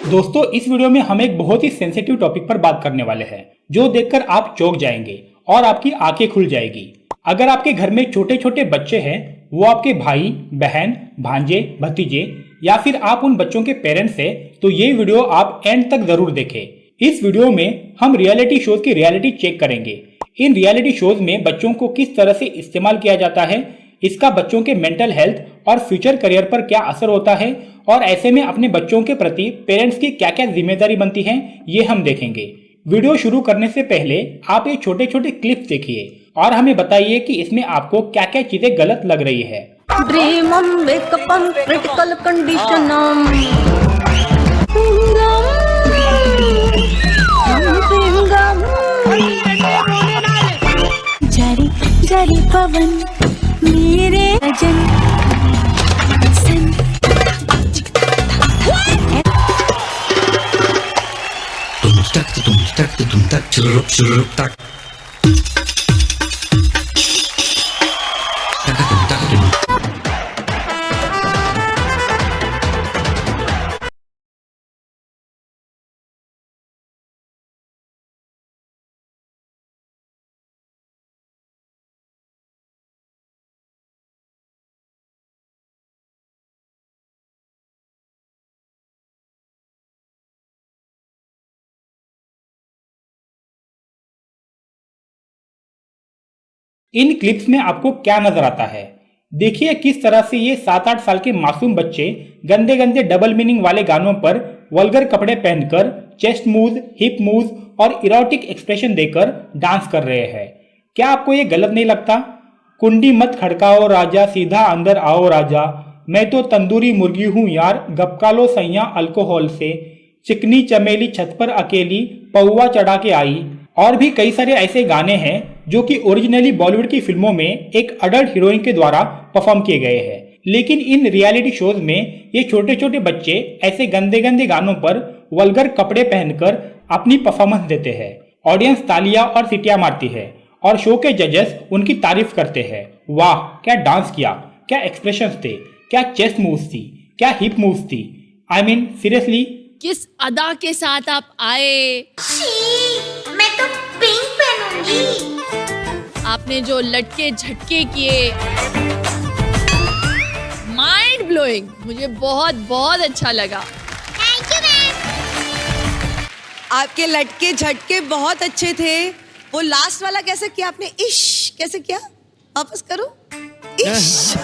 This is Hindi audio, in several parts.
दोस्तों, इस वीडियो में हम एक बहुत ही सेंसिटिव टॉपिक पर बात करने वाले हैं, जो देखकर आप चौंक जाएंगे और आपकी आंखें खुल जाएगी। अगर आपके घर में छोटे छोटे बच्चे हैं, वो आपके भाई बहन भांजे भतीजे या फिर आप उन बच्चों के पेरेंट्स हैं, तो ये वीडियो आप एंड तक जरूर देखें। इस वीडियो में हम रियलिटी शोज की रियलिटी चेक करेंगे। इन रियलिटी शोज में बच्चों को किस तरह से इस्तेमाल किया जाता है, इसका बच्चों के मेंटल हेल्थ और फ्यूचर करियर पर क्या असर होता है, और ऐसे में अपने बच्चों के प्रति पेरेंट्स की क्या क्या जिम्मेदारी बनती है, ये हम देखेंगे। वीडियो शुरू करने से पहले आप ये छोटे छोटे क्लिप्स देखिए और हमें बताइए कि इसमें आपको क्या क्या चीजें गलत लग रही है। ड्रीमम वेकअपम क्रिटिकल कंडीशनम जारी जारी पवन मेरे अजन तुम तक चुरुप तक इन क्लिप्स में आपको क्या नजर आता है? देखिए किस तरह से ये 7-8 साल के मासूम बच्चे गंदे गंदे डबल मीनिंग वाले गानों पर वल्गर कपड़े पहनकर चेस्ट मूव, हिप मूव और इरोटिक एक्सप्रेशन देकर डांस कर रहे हैं। क्या आपको ये गलत नहीं लगता? कुंडी मत खड़काओ राजा, सीधा अंदर आओ राजा, मैं तो तंदूरी मुर्गी हूँ यार, गपका लो सैया अल्कोहल से, चिकनी चमेली छत पर अकेली पौवा चढ़ा के आई, और भी कई सारे ऐसे गाने हैं जो कि ओरिजिनली बॉलीवुड की फिल्मों में एक अडल्ट हीरोइन के द्वारा परफॉर्म किए गए हैं। लेकिन इन रियलिटी शोज में ये छोटे छोटे बच्चे ऐसे गंदे गंदे गानों पर वल्गर कपड़े पहनकर अपनी परफॉर्मेंस देते हैं। ऑडियंस तालियां और सीटियां मारती है और शो के जजेस उनकी तारीफ करते हैं। वाह क्या डांस किया, क्या एक्सप्रेशंस थे, क्या चेस्ट मूव्स थी, क्या हिप मूव्स थी। आई मीन सीरियसली किस अदा के साथ आप आए। मैं तो पिंक पहनूंगी। आपने जो लटके झटके किए, माइंड ब्लोइंग, मुझे बहुत बहुत अच्छा लगा। Thank you ma'am. आपके लटके झटके बहुत अच्छे थे। वो लास्ट वाला कैसे किया आपने? इश कैसे किया? वापस करो। इश।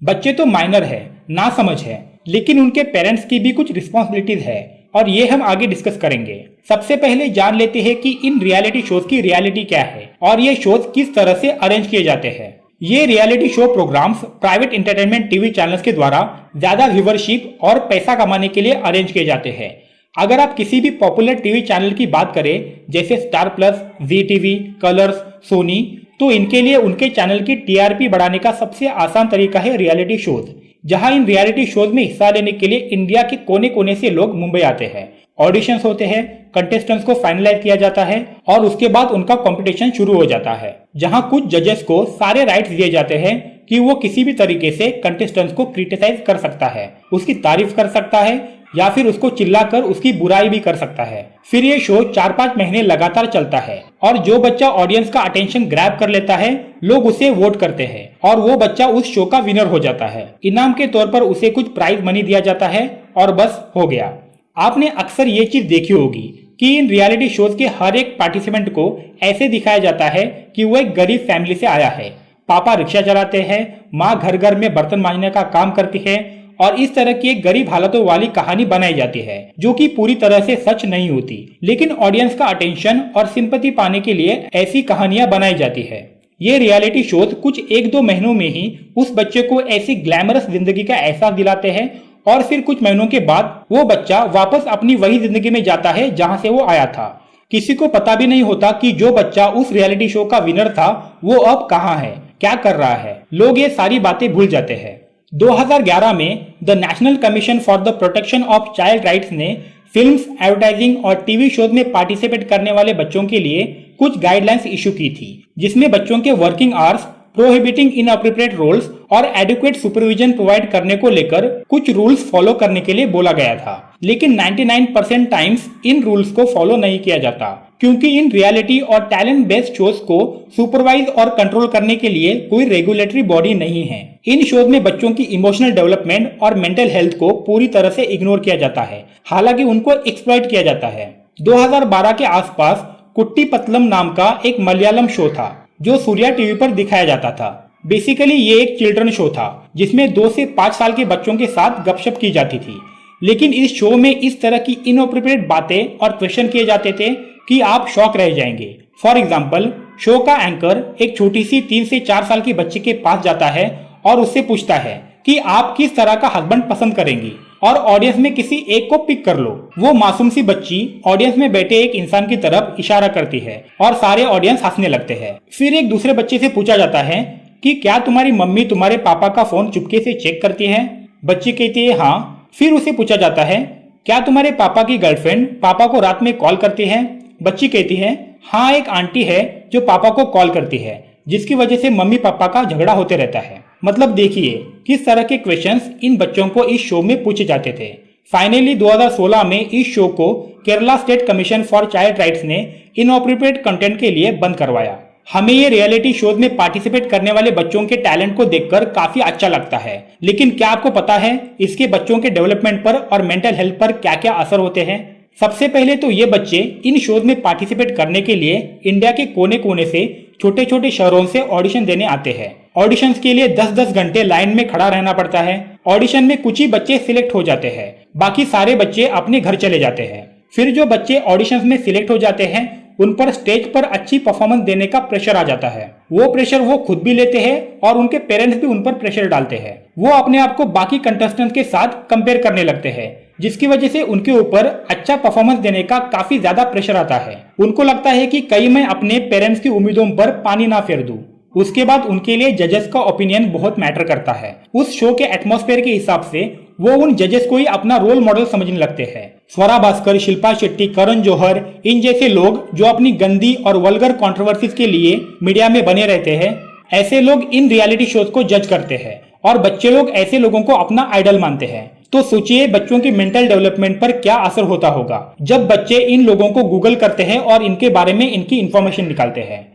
बच्चे तो माइनर है, ना समझ है, लेकिन उनके पेरेंट्स की भी कुछ रिस्पॉन्सिबिलिटीज है और ये हम आगे डिस्कस करेंगे। सबसे पहले जान लेते हैं कि इन रियलिटी शोज की रियलिटी क्या है और ये शोज किस तरह से अरेंज किए जाते हैं। ये reality show programmes private entertainment TV channels के द्वारा ज्यादा व्यूवरशिप और पैसा कमाने के लिए अरेंज किए जाते हैं। अगर आप किसी भी पॉपुलर टीवी चैनल की बात करें, जैसे स्टार प्लस, जी टीवी, कलर्स, सोनी, तो इनके लिए उनके चैनल की टीआरपी बढ़ाने का सबसे आसान तरीका है रियलिटी शोज। जहां इन रियलिटी शोज में हिस्सा लेने के लिए इंडिया के कोने कोने से लोग मुंबई आते हैं। ऑडिशंस होते हैं, कंटेस्टेंट्स को फाइनलाइज किया जाता है और उसके बाद उनका कंपटीशन शुरू हो जाता है, जहां कुछ जजेस को सारे राइट्स दिए जाते हैं कि वो किसी भी तरीके से कंटेस्टेंट्स को क्रिटिसाइज कर सकता है, उसकी तारीफ कर सकता है या फिर उसको चिल्लाकर उसकी बुराई भी कर सकता है। फिर ये शो 4-5 महीने लगातार चलता है और जो बच्चा ऑडियंस का अटेंशन ग्रैब कर लेता है, लोग उसे वोट करते हैं और वो बच्चा उस शो का विनर हो जाता है। इनाम के तौर पर उसे कुछ प्राइज मनी दिया जाता है और बस हो गया। आपने अक्सर ये चीज देखी होगी कि इन रियलिटी शोज के हर एक पार्टिसिपेंट को ऐसे दिखाया जाता है कि वो एक गरीब फैमिली से आया है। पापा रिक्शा चलाते हैं, माँ घर घर में बर्तन मांजने का काम करती है और इस तरह की एक गरीब हालतों वाली कहानी बनाई जाती है, जो कि पूरी तरह से सच नहीं होती। लेकिन ऑडियंस का अटेंशन और सिंपैथी पाने के लिए ऐसी कहानियां बनाई जाती है। ये रियलिटी शोज कुछ 1-2 महीनों में ही उस बच्चे को ऐसी ग्लैमरस जिंदगी का एहसास दिलाते हैं और फिर कुछ महीनों के बाद वो बच्चा वापस अपनी वही जिंदगी में जाता है जहां से वो आया था। किसी को पता भी नहीं होता कि जो बच्चा उस रियलिटी शो का विनर था वो अब कहाँ है, क्या कर रहा है। लोग ये सारी बातें भूल जाते हैं। 2011 में the national commission for the protection of child rights ने फिल्म्स, एडवर्टाइजिंग और टीवी शोज में पार्टिसिपेट करने वाले बच्चों के लिए कुछ गाइडलाइंस इशू की थी, जिसमें बच्चों के working hours prohibiting inappropriate roles और एडिक्वेट सुपरविजन प्रोवाइड करने को लेकर कुछ रूल्स फॉलो करने के लिए बोला गया था, लेकिन 99% टाइम्स इन रूल्स को फॉलो नहीं किया जाता, क्योंकि इन रियलिटी और टैलेंट बेस्ड शोज को सुपरवाइज और कंट्रोल करने के लिए कोई रेगुलेटरी बॉडी नहीं है। इन शोज में बच्चों की इमोशनल डेवलपमेंट और मेंटल हेल्थ को पूरी तरह से इग्नोर किया जाता है, हालांकि उनको एक्सप्लॉइट किया जाता है। 2012 के आसपास कुट्टी पतलम नाम का एक मलयालम शो था जो सूर्या टीवी पर दिखाया जाता था। बेसिकली ये एक चिल्ड्रन शो था जिसमें 2 से 5 साल के बच्चों के साथ गपशप की जाती थी, लेकिन इस शो में इस तरह की इनअप्रोप्रिएट बातें और क्वेश्चन किए जाते थे कि आप शॉक रह जाएंगे। फॉर एग्जाम्पल, शो का एंकर एक छोटी सी 3 से 4 साल की बच्ची के पास जाता है और उससे पूछता है कि आप किस तरह का हस्बैंड पसंद करेंगी और ऑडियंस में किसी एक को पिक कर लो। वो मासूम सी बच्ची ऑडियंस में बैठे एक इंसान की तरफ इशारा करती है और सारे ऑडियंस हंसने लगते हैं। फिर एक दूसरे बच्चे से पूछा जाता है कि क्या तुम्हारी मम्मी तुम्हारे पापा का फोन चुपके से चेक करती है? बच्ची कहती है हाँ। फिर उसे पूछा जाता है क्या तुम्हारे पापा की गर्लफ्रेंड पापा को रात में कॉल करती है? बच्ची कहती है हाँ, एक आंटी है जो पापा को कॉल करती है, जिसकी वजह से मम्मी पापा का झगड़ा होते रहता है। मतलब देखिए किस तरह के क्वेश्चंस इन बच्चों को इस शो में पूछे जाते थे। फाइनली 2016 में इस शो को Kerala state commission for child rights ने इनअप्रोप्रिएट कंटेंट के लिए बंद करवाया। हमें ये रियलिटी शोज में पार्टिसिपेट करने वाले बच्चों के टैलेंट को देखकर काफी अच्छा लगता है, लेकिन क्या आपको पता है इसके बच्चों के डेवलपमेंट पर और मेंटल हेल्थ पर क्या क्या असर होते हैं? सबसे पहले तो ये बच्चे इन शोज में पार्टिसिपेट करने के लिए इंडिया के कोने कोने से छोटे छोटे शहरों से ऑडिशन देने आते हैं। ऑडिशंस के लिए 10-10 घंटे लाइन में खड़ा रहना पड़ता है। ऑडिशन में कुछ ही बच्चे सिलेक्ट हो जाते हैं, बाकी सारे बच्चे अपने घर चले जाते हैं। फिर जो बच्चे ऑडिशंस में सिलेक्ट हो जाते हैं उन पर स्टेज पर अच्छी परफॉर्मेंस देने का प्रेशर आ जाता है। वो प्रेशर वो खुद भी लेते हैं और उनके पेरेंट्स भी उन पर प्रेशर डालते हैं। वो अपने आप को बाकी कंटेस्टेंट्स के साथ कंपेयर करने लगते हैं, जिसकी वजह से उनके ऊपर अच्छा परफॉर्मेंस देने का काफी ज्यादा प्रेशर आता है। उनको लगता है कि कहीं मैं अपने पेरेंट्स की उम्मीदों पर पानी ना फेर दूं। उसके बाद उनके लिए जजेस का ओपिनियन बहुत मैटर करता है। उस शो के एटमॉस्फेयर के हिसाब से वो उन जजेस को ही अपना रोल मॉडल समझने लगते हैं। स्वरा भास्कर, शिल्पा शेट्टी, करण जौहर, इन जैसे लोग जो अपनी गंदी और वल्गर कंट्रोवर्सीज के लिए मीडिया में बने रहते हैं, ऐसे लोग इन रियलिटी शोज को जज करते हैं और बच्चे लोग ऐसे लोगों को अपना आइडल मानते हैं। तो सोचिए बच्चों की मेंटल डेवलपमेंट पर क्या असर होता होगा जब बच्चे इन लोगों को गूगल करते हैं और इनके बारे में इनकी इंफॉर्मेशन निकालते हैं।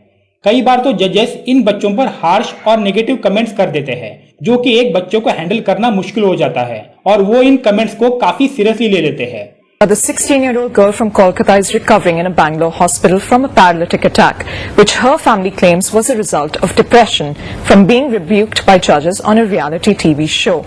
कई बार तो जजेस इन बच्चों पर हार्श और नेगेटिव कमेंट्स कर देते हैं, जो कि एक बच्चों को हैंडल करना मुश्किल हो जाता है और वो इन कमेंट्स को काफी सीरियसली ले लेते हैं। The 16-year-old girl from Kolkata is recovering in a Bangalore hospital from a paralytic attack, which her family claims was a result of depression from being rebuked by judges on a reality TV show.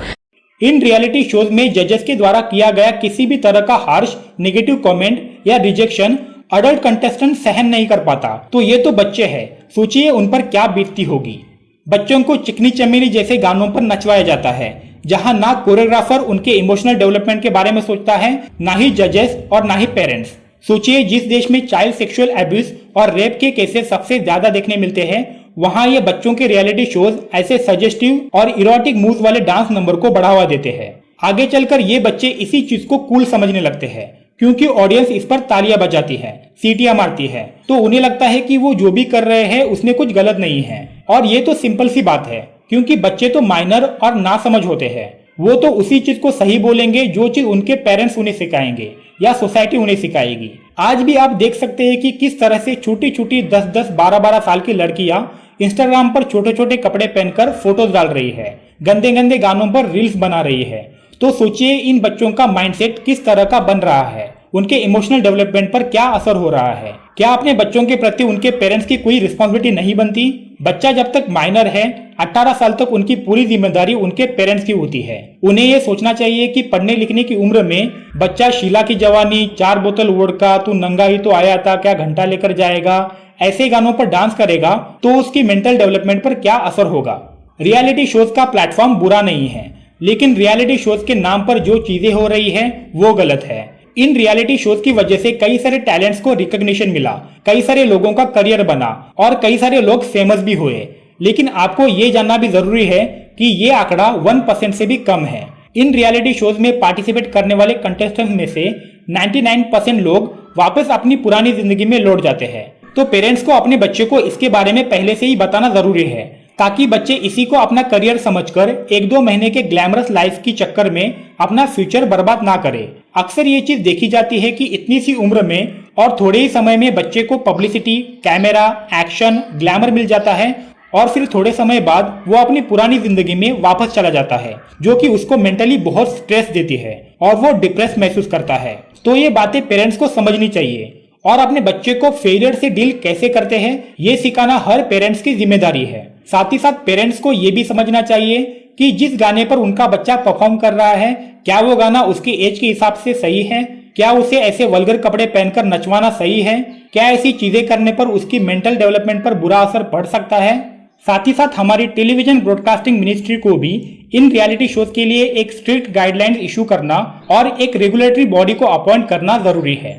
In reality shows में जजेस के द्वारा किया गया किसी भी तरह का हार्श नेगेटिव कमेंट या रिजेक्शन अडल्ट कंटेस्टेंट सहन नहीं कर पाता, तो ये तो बच्चे हैं, सोचिए उन पर क्या बीतती होगी। बच्चों को चिकनी चमेली जैसे गानों पर नचवाया जाता है, जहां ना कोरियोग्राफर उनके इमोशनल डेवलपमेंट के बारे में सोचता है, ना ही जजेस और ना ही पेरेंट्स। सोचिए जिस देश में चाइल्ड सेक्सुअल एब्यूज और रेप के केसेस सबसे ज्यादा देखने मिलते हैं, वहां ये बच्चों के रियलिटी शोज ऐसे सजेस्टिव और इरोटिक मूव्स वाले डांस नंबर को बढ़ावा देते हैं। आगे चलकर ये बच्चे इसी चीज को कूल समझने लगते हैं, क्योंकि ऑडियंस इस पर तालियां बजाती है, सीटियां मारती है, तो उन्हें लगता है कि वो जो भी कर रहे हैं उसमें कुछ गलत नहीं है। और ये तो सिंपल सी बात है, क्योंकि बच्चे तो माइनर और नासमझ होते हैं। वो तो उसी चीज को सही बोलेंगे जो चीज उनके पेरेंट्स उन्हें सिखाएंगे या सोसाइटी उन्हें सिखाएगी। आज भी आप देख सकते हैं कि किस तरह से छोटी छोटी 10-10, 12-12 साल की लड़कियां इंस्टाग्राम पर छोटे छोटे कपड़े पहनकर फोटोज डाल रही है, गंदे गंदे गानों पर रील्स बना रही है। तो सोचिए इन बच्चों का माइंडसेट किस तरह का बन रहा है, उनके इमोशनल डेवलपमेंट पर क्या असर हो रहा है। क्या अपने बच्चों के प्रति उनके पेरेंट्स की कोई रिस्पॉन्सिबिलिटी नहीं बनती? बच्चा जब तक माइनर है 18 साल तक उनकी पूरी जिम्मेदारी उनके पेरेंट्स की होती है। उन्हें ये सोचना चाहिए कि पढ़ने लिखने की उम्र में बच्चा शीला की जवानी, 4 बोतल वोडका, तू नंगा ही तो आया था, क्या घंटा लेकर जाएगा, ऐसे गानों पर डांस करेगा तो उसकी मेंटल डेवलपमेंट पर क्या असर होगा। रियलिटी शोज का प्लेटफॉर्म बुरा नहीं है, लेकिन रियलिटी शोज के नाम पर जो चीजें हो रही है वो गलत है। इन रियलिटी शोज की वजह से कई सारे टैलेंट्स को रिकॉग्निशन मिला, कई सारे लोगों का करियर बना और कई सारे लोग फेमस भी हुए। लेकिन आपको ये जानना भी जरूरी है कि ये आंकड़ा 1% से भी कम है। इन रियलिटी शोज में पार्टिसिपेट करने वाले कंटेस्टेंट्स में से 99% लोग वापस अपनी पुरानी जिंदगी में लौट जाते हैं। तो पेरेंट्स को अपने बच्चे को इसके बारे में पहले से ही बताना जरूरी है, ताकि बच्चे इसी को अपना करियर समझकर 1-2 महीने के ग्लैमरस लाइफ की चक्कर में अपना फ्यूचर बर्बाद ना करें। अक्सर ये चीज देखी जाती है कि इतनी सी उम्र में और थोड़े ही समय में बच्चे को पब्लिसिटी, कैमरा, एक्शन, ग्लैमर मिल जाता है और फिर थोड़े समय बाद वो अपनी पुरानी जिंदगी में वापस चला जाता है, जो कि उसको मेंटली बहुत स्ट्रेस देती है और वो डिप्रेस महसूस करता है। तो ये बातें पेरेंट्स को समझनी चाहिए और अपने बच्चे को फेलियर से डील कैसे करते हैं ये सिखाना हर पेरेंट्स की जिम्मेदारी है। साथ ही साथ पेरेंट्स को ये भी समझना चाहिए कि जिस गाने पर उनका बच्चा परफॉर्म कर रहा है, क्या वो गाना उसकी एज के हिसाब से सही है, क्या उसे ऐसे वल्गर कपड़े पहनकर नचवाना सही है, क्या ऐसी चीजें करने पर उसकी मेंटल डेवलपमेंट पर बुरा असर पड़ सकता है। साथ ही साथ हमारी टेलीविजन ब्रॉडकास्टिंग मिनिस्ट्री को भी इन रियलिटी शोज के लिए एक स्ट्रिक्ट गाइडलाइंस इशू करना और एक रेगुलेटरी बॉडी को अपॉइंट करना जरूरी है।